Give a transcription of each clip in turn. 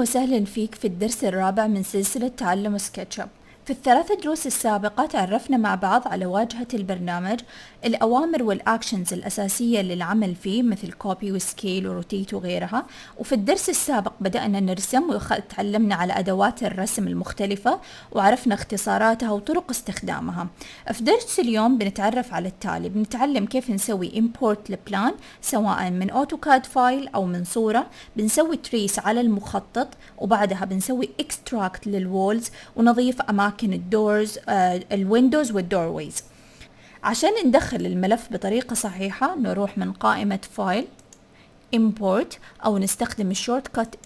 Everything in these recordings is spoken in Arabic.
وسهلا فيك في الدرس الرابع من سلسلة تعلم سكتشب. في الثلاث دروس السابقة تعرفنا مع بعض على واجهة البرنامج، الأوامر والأكشنز الأساسية للعمل فيه مثل كوبي وسكيل وروتيت وغيرها. وفي الدرس السابق بدأنا نرسم وتعلمنا على أدوات الرسم المختلفة وعرفنا اختصاراتها وطرق استخدامها. في درس اليوم بنتعرف على التالي: بنتعلم كيف نسوي import لبلان سواء من أوتوكاد فايل أو من صورة، بنسوي تريس على المخطط، وبعدها بنسوي extract للوولز ونضيف أماكن الدورز الويندوز والدورويز. عشان ندخل الملف بطريقة صحيحة نروح من قائمة فايل import أو نستخدم الشورت كات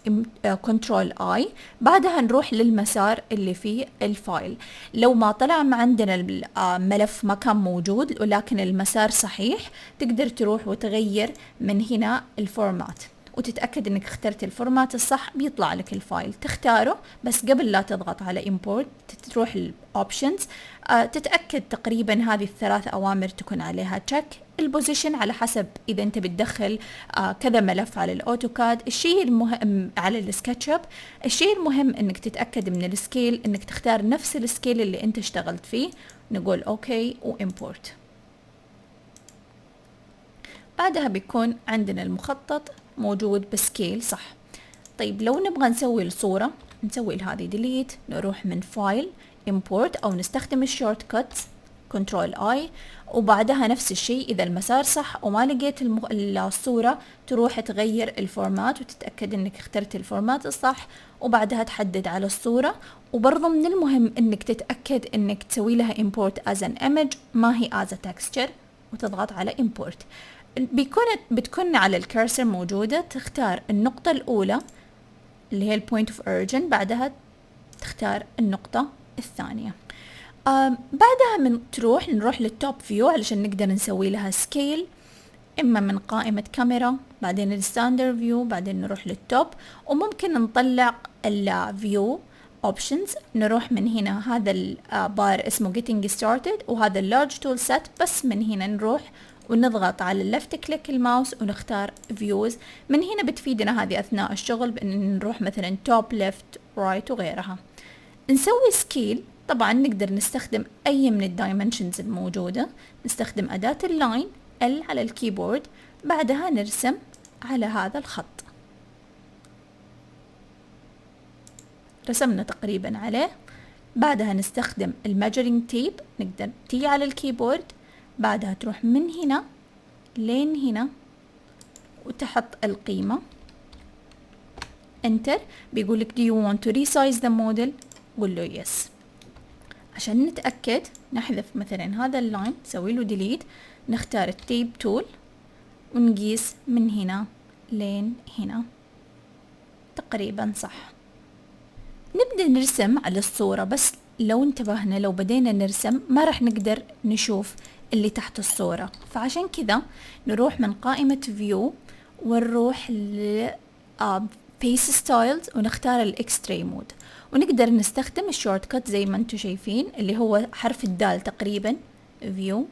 كنترول I، بعدها نروح للمسار اللي فيه الفايل. لو ما طلع عندنا الملف ما كان موجود ولكن المسار صحيح، تقدر تروح وتغير من هنا الفورمات وتتأكد انك اخترت الفورمات الصح، بيطلع لك الفايل تختاره. بس قبل لا تضغط على import تروح الاوبشنز، تتأكد تقريبا هذه الثلاث اوامر تكون عليها تشيك. البوزيشن على حسب اذا انت بتدخل كذا ملف على الاوتوكاد. الشيء المهم على السكتشب، الشيء المهم انك تتأكد من السكيل، انك تختار نفس السكيل اللي انت اشتغلت فيه. نقول اوكي وامبورت. بعدها بيكون عندنا المخطط موجود بسكيل صح. طيب لو نبغى نسوي الصورة نسوي هذه ديليت، نروح من فايل import أو نستخدم الشورت كات كنترول I، وبعدها نفس الشيء إذا المسار صح وما لقيت الصورة تروح تغير الفورمات وتتأكد إنك اخترت الفورمات الصح، وبعدها تحدد على الصورة. وبرضو من المهم إنك تتأكد إنك تسوي لها import as an image ما هي as a texture، وتضغط على import. بتكون على الكرسر موجودة، تختار النقطة الأولى اللي هي البوينت اوف اوريجين، بعدها تختار النقطة الثانية. بعدها نروح للتوب فيو علشان نقدر نسوي لها سكيل، إما من قائمة كاميرا بعدين الستاندرد فيو بعدين نروح للتوب، وممكن نطلع الفيو اوبشنز. نروح من هنا هذا البار اسمه getting started وهذا اللارج تول سيت، بس من هنا نروح ونضغط على اللفت كليك الماوس ونختار فيوز. من هنا بتفيدنا هذه أثناء الشغل بأن نروح مثلا توب ليفت رايت وغيرها. نسوي سكيل، طبعا نقدر نستخدم أي من الدايمنشنز الموجودة، نستخدم أداة اللاين L على الكيبورد، بعدها نرسم على هذا الخط. رسمنا تقريبا عليه، بعدها نستخدم الميجرينج تيب، نقدر تي على الكيبورد، بعدها تروح من هنا لين هنا وتحط القيمة انتر. بيقولك do you want to resize the model، قول له yes. عشان نتأكد نحذف مثلا هذا اللاين، نسوي له ديليت، نختار التيب تول ونقيس من هنا لين هنا تقريبا صح. نبدأ نرسم على الصورة، بس لو انتبهنا لو بدينا نرسم ما راح نقدر نشوف اللي تحت الصورة، فعشان كذا نروح من قائمة فيو ونروح ل Face Styles ونختار الإكستري مود، ونقدر نستخدم الشورت كات زي ما انتم شايفين اللي هو حرف الدال تقريبا، فيو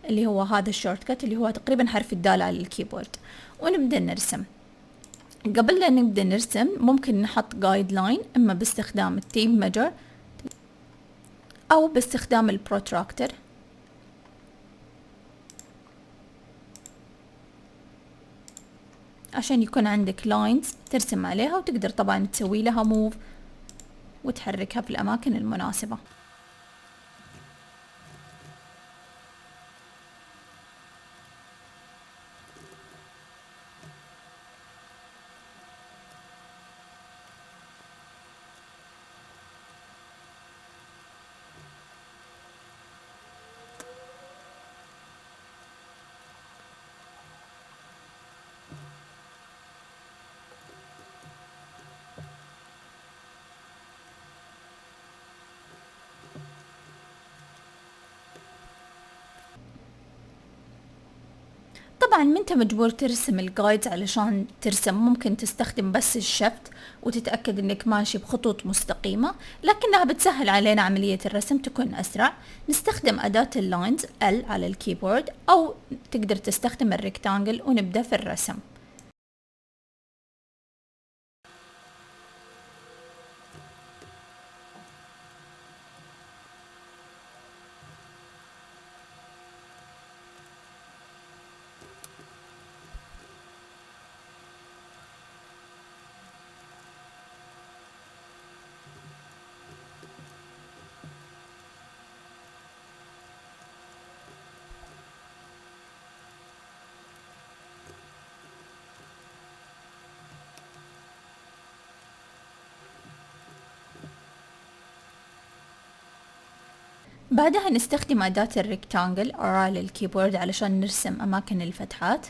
اللي هو هذا الشورت كات اللي هو تقريبا حرف الدال على الكيبورد، ونبدأ نرسم. قبل لا نبدأ نرسم ممكن نحط جايد لاين، إما باستخدام التيب ميجر أو باستخدام البروتراكتور. عشان يكون عندك لاينز ترسم عليها، وتقدر طبعا تسوي لها موف وتحركها في الأماكن المناسبة. طبعا ما انت مجبور ترسم الجايدز علشان ترسم، ممكن تستخدم بس الشفت وتتأكد انك ماشي بخطوط مستقيمة، لكنها بتسهل علينا عملية الرسم تكون اسرع. نستخدم اداة اللاينز L على الكيبورد، او تقدر تستخدم الريكتانجل ونبدأ في الرسم. بعدها نستخدم أداة الريكتانجل على الكيبورد علشان نرسم أماكن الفتحات.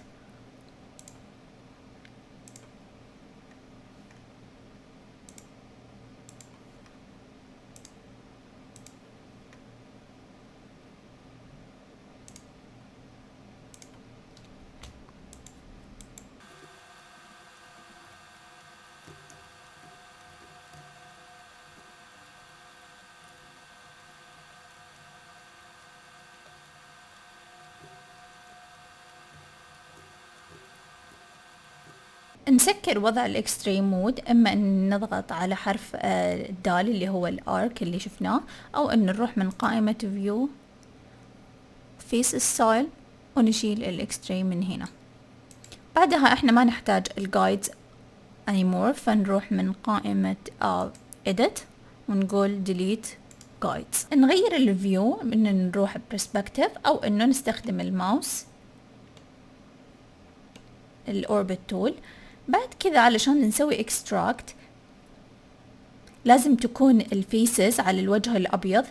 نسكر وضع الاكستريم مود، اما ان نضغط على حرف الدال اللي هو الارك اللي شفناه، او ان نروح من قائمة فيو فيس ستايل ونشيل الاكستريم من هنا. بعدها احنا ما نحتاج الجايد anymore، فنروح من قائمة edit ونقول delete guides. نغير الفيو من نروح perspective او انه نستخدم الماوس الاوربت تول. بعد كذا علشان نسوي extract لازم تكون الفيسز على الوجه الأبيض،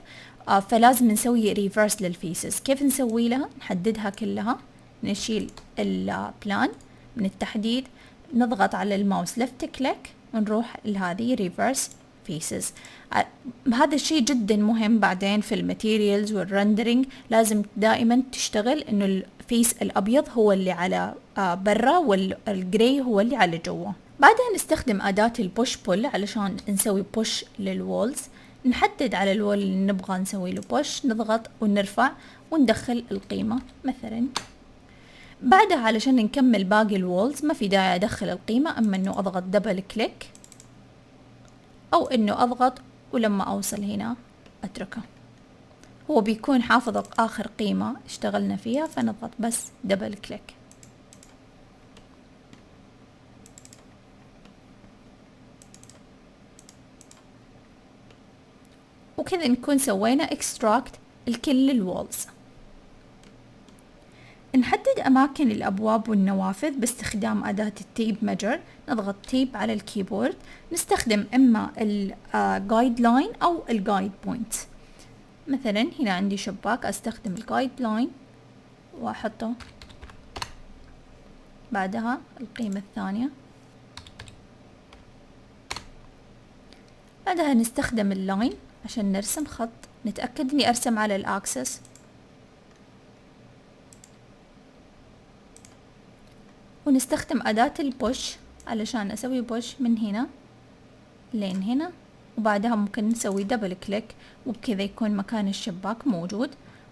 فلازم نسوي ريفرس للفيسز. كيف نسوي لها؟ نحددها كلها، نشيل البلان من التحديد، نضغط على الماوس ليفت كليك ونروح لهذه ريفرس فيسز. هذا الشيء جدا مهم بعدين في الماتيريالز والرندرينج، لازم دائما تشتغل انه الفيس الابيض هو اللي على برا والجراي هو اللي على جوا. بعدها نستخدم أداة البوش بول علشان نسوي بوش للوولز. نحدد على الوول اللي نبغى نسوي له بوش، نضغط ونرفع وندخل القيمة مثلا. بعدها علشان نكمل باقي الوولز ما في داعي أدخل القيمة، أما أنه أضغط دبل كليك أو أنه أضغط ولما أوصل هنا أتركه، هو بيكون حافظ آخر قيمة اشتغلنا فيها، فنضغط بس دبل كليك. وكذا نكون سوينا extract لكل الوولز. نحدد أماكن الأبواب والنوافذ باستخدام أداة التيب ميجر. نضغط تيب على الكيبورد، نستخدم إما الجايد لاين أو الجايد بوينت. مثلا هنا عندي شباك، أستخدم الجايد لاين وأحطه بعدها القيمة الثانية. بعدها نستخدم اللاين عشان نرسم خط، نتأكد اني ارسم على الاكسس، ونستخدم أداة البوش علشان اسوي بوش من هنا لين هنا، وبعدها ممكن نسوي دبل كليك وبكذا يكون مكان الشباك موجود.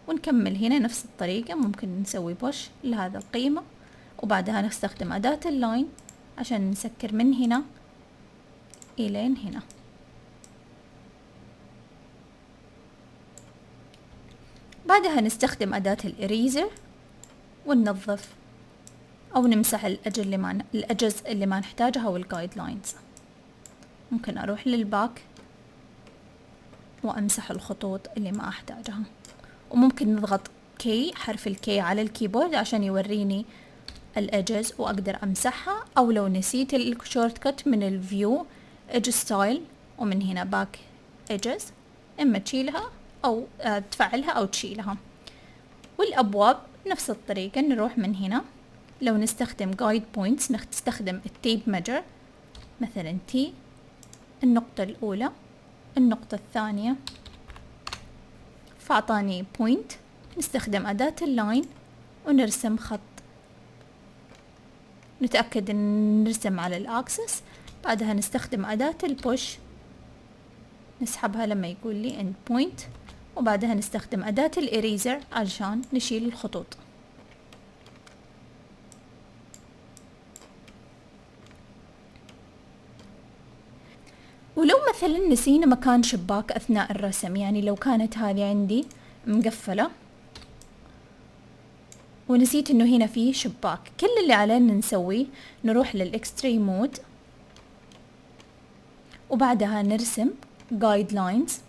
ونكمل هنا نفس الطريقة، ممكن نسوي بوش لهذا القيمة، وبعدها نستخدم أداة اللاين عشان نسكر من هنا إلين هنا. بعدها نستخدم أداة الإريزر وننظف أو نمسح الأجز اللي ما نحتاجها والجايد لاينز. ممكن أروح للباك وأمسح الخطوط اللي ما أحتاجها، وممكن نضغط كي، حرف الكي على الكيبورد عشان يوريني الأجز وأقدر أمسحها، أو لو نسيت الشورت كت من الفيو إيدج ستايل ومن هنا باك إيدجز، إما تشيلها أو تفعلها أو تشيلها. والأبواب نفس الطريقة، نروح من هنا، لو نستخدم جايد بوينتس نستخدم التيب ميجر، مثلا تي النقطة الأولى النقطة الثانية، فأعطاني بوينت. نستخدم أداة اللاين ونرسم خط، نتأكد أن نرسم على الأكسس. بعدها نستخدم أداة البوش، نسحبها لما يقول لي end point، وبعدها نستخدم أداة الإريزر علشان نشيل الخطوط. ولو مثلا نسينا مكان شباك أثناء الرسم، يعني لو كانت هذه عندي مقفلة ونسيت انه هنا فيه شباك، كل اللي علينا نسويه نروح للإكستريم مود، وبعدها نرسم جايد لاينز،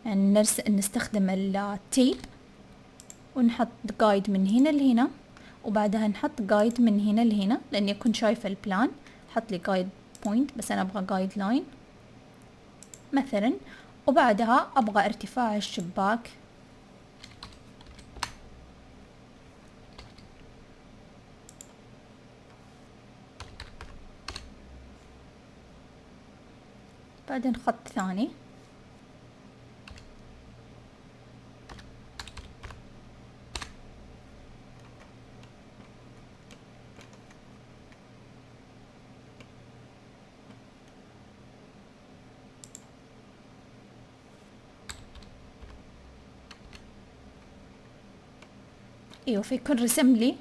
يعني نستخدم التيب ونحط جايد من هنا لهنا، وبعدها نحط جايد من هنا لهنا، لاني كنت شايفة البلان حط لي جايد بوينت، بس انا ابغى جايد لاين مثلا. وبعدها ابغى ارتفاع الشباك بعدين خط ثاني، ايوه فيكون رسم لي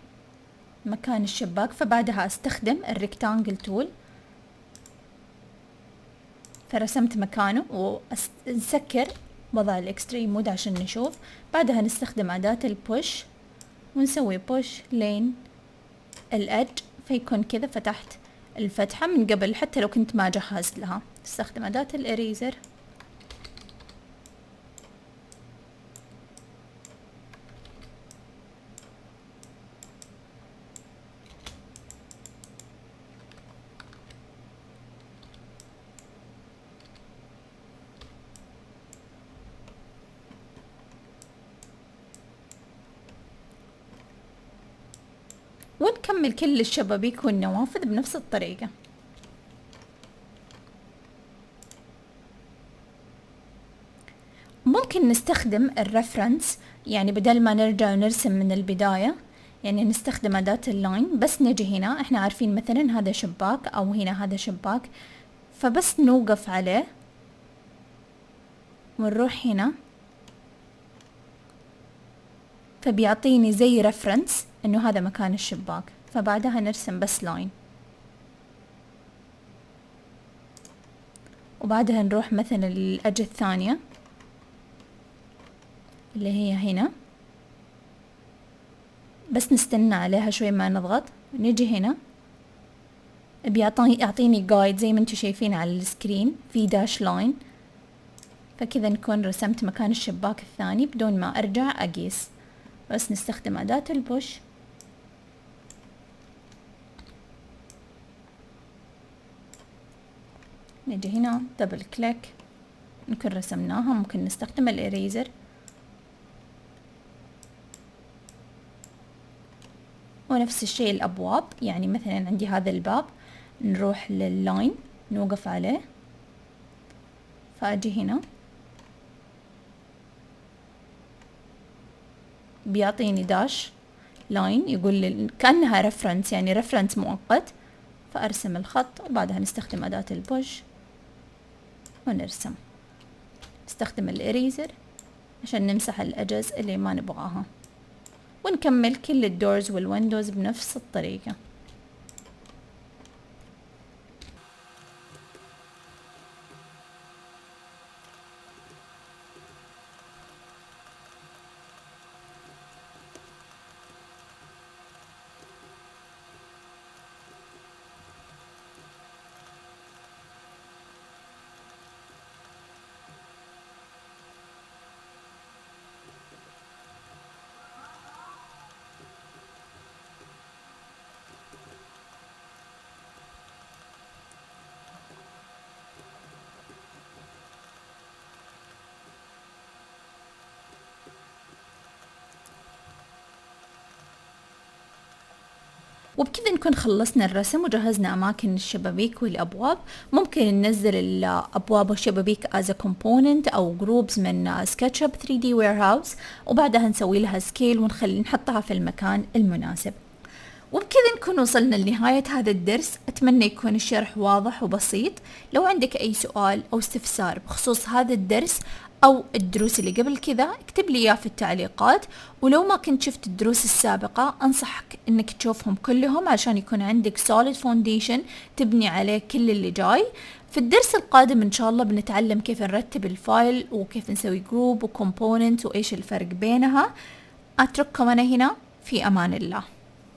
مكان الشباك. فبعدها استخدم الريكتانجل تول، فرسمت مكانه، ونسكر وضع الاكستريم مود عشان نشوف. بعدها نستخدم أداة البوش ونسوي بوش لين الأج، فيكون كذا فتحت الفتحة من قبل حتى لو كنت ما جهزت لها. استخدم أداة الإريزر، ونكمل كل الشبابيك والنوافذ بنفس الطريقة. ممكن نستخدم الريفرنس، يعني بدل ما نرجع ونرسم من البداية، يعني نستخدم أداة اللاين. بس نجي هنا، احنا عارفين مثلا هذا شباك أو هنا هذا شباك، فبس نوقف عليه ونروح هنا، فبيعطيني زي ريفرنس انه هذا مكان الشباك. فبعدها نرسم بس لاين، وبعدها نروح مثلا للأج الثانية اللي هي هنا، بس نستنى عليها شوي ما نضغط. نجي هنا يعطيني جايد زي ما انتم شايفين على السكرين في داش لاين، فكذا نكون رسمت مكان الشباك الثاني بدون ما ارجع اقيس. بس نستخدم أداة البوش، نجي هنا دبل كليك، نكون رسمناها. ممكن نستخدم الإريزر، ونفس الشيء الأبواب. يعني مثلا عندي هذا الباب، نروح لللاين نوقف عليه، فأجي هنا بيعطيني داش لاين، يقول لي كأنها ريفرنس، يعني ريفرنس مؤقت. فأرسم الخط، وبعدها نستخدم أداة البوش ونرسم. نستخدم الإريزر عشان نمسح الأجز اللي ما نبغاها، ونكمل كل الدورز والويندوز بنفس الطريقة. وبكذا نكون خلصنا الرسم وجهزنا أماكن الشبابيك والأبواب. ممكن ننزل الأبواب والشبابيك as a component أو groups من SketchUp 3D Warehouse، وبعدها نسوي لها سكيل نحطها في المكان المناسب. وبكذا نكون وصلنا لنهاية هذا الدرس. أتمنى يكون الشرح واضح وبسيط. لو عندك أي سؤال أو استفسار بخصوص هذا الدرس أو الدروس اللي قبل كذا، اكتب لي إياه في التعليقات. ولو ما كنت شفت الدروس السابقة، أنصحك إنك تشوفهم كلهم عشان يكون عندك solid foundation تبني عليه كل اللي جاي. في الدرس القادم إن شاء الله بنتعلم كيف نرتب الفايل، وكيف نسوي جروب وكومبوننت، وإيش الفرق بينها. أترككم أنا هنا، في أمان الله.